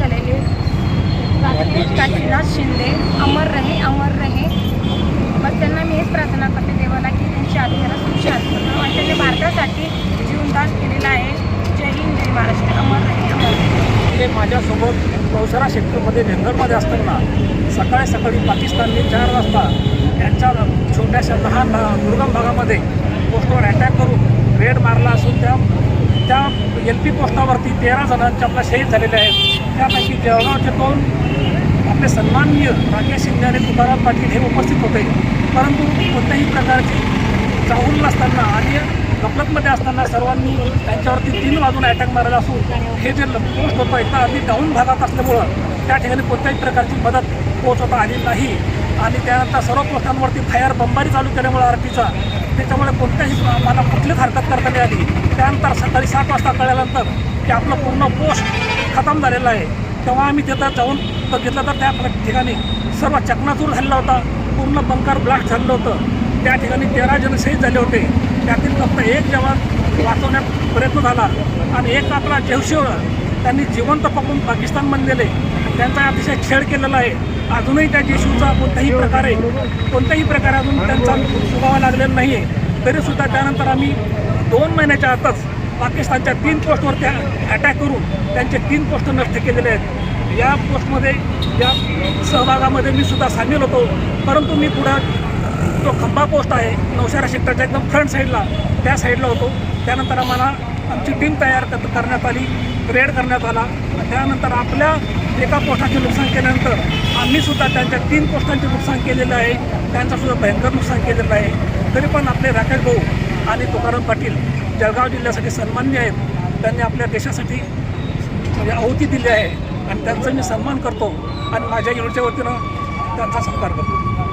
झालेले राकेश काशीनाथ शिंदे अमर रहे अमर रहे. बस त्यांना मी हेच प्रार्थना करते देवाला की त्यांची आत्म्याला सुख शांती आणि त्यांनी भारतासाठी जीवनदान केलेलं आहे. जय हिंद जय महाराष्ट्र. अमर रहे अमर रहे. ते माझ्यासोबत नौशेरा सेक्टरमध्ये भेंगरमध्ये असताना सकाळी पाकिस्तानने 4 वाजता त्यांच्या छोट्याशा लहान दुर्गम भागामध्ये पोस्टवर अटॅक करून रेड मारला असून त्या LP पोस्टावरती 13 जणांचे आपला शहीद झालेले आहेत. त्यापैकी जळगावचे 2 आपले सन्माननीय राकेश शिंदे आणि तुकाराम पाटील हे उपस्थित होते. परंतु कोणत्याही प्रकारची चाहूल नसताना आणि गफलतमध्ये असताना सर्वांनी त्यांच्यावरती 3 वाजून अटॅक मारला असून हे जे पोस्ट होतं एकदा अगदी डाऊन भागात असल्यामुळं त्या ठिकाणी कोणत्याही प्रकारची मदत पोहोचवता आली नाही. आणि त्यानंतर सर्व पोस्टांवरती फायर बंबारी चालू केल्यामुळे आरटीचा त्याच्यामुळे कोणत्याही आम्हाला कुठलीच हरकत करता नाही आली. त्यानंतर सकाळी 7 वाजता कळल्यानंतर की आपलं पूर्ण पोस्ट खतम झालेलं आहे. तेव्हा आम्ही तिथं जाऊन बघितलं तर त्या ठिकाणी सर्व चकनाचूर झालेला होता. पूर्ण बंकर ब्लास्ट झालेलं होतं. त्या ठिकाणी 13 जण शहीद झाले होते. त्यातील फक्त 1 जवान वाचवण्यात प्रयत्न झाला आणि एक आपला जयशिव त्यांनी जिवंत पकडून पाकिस्तानमध्ये नेले. त्यांचा अतिशय छेड केलेला आहे. अजूनही त्या जयशिवचा कोणत्याही प्रकारे अजून त्यांचा सुगावा लागलेला नाही आहे. तरीसुद्धा त्यानंतर आम्ही 2 महिन्याच्या आतच पाकिस्तानच्या 3 पोस्टवरती अटॅक करून त्यांचे 3 पोस्ट नष्ट केलेले आहेत. या पोस्टमध्ये या सहभागामध्ये मी सुद्धा सामील होतो. परंतु मी पुढं जो खंबा पोस्ट आहे नौशेरा सेक्टरच्या एकदम फ्रंट साईडला त्या साईडला होतो. त्यानंतर आम्हाला आमची टीम तयार करण्यात आली. रेड करण्यात आला. त्यानंतर आपल्या एका पोस्टाचे नुकसान केल्यानंतर आम्हीसुद्धा त्यांच्या 3 पोस्टांचे नुकसान केलेलं आहे. त्यांचासुद्धा भयंकर नुकसान केलेलं आहे. तरी पण आपले राकेश भाऊ आणि तुकाराम पाटील जळगाव जिल्ह्यासाठी सन्माननीय आहेत. त्यांनी आपल्या देशासाठी म्हणजे आहुती दिली आहे आणि त्यांचा मी सन्मान करतो आणि माझ्या युनिटच्या वतीनं त्यांचा सत्कार करतो.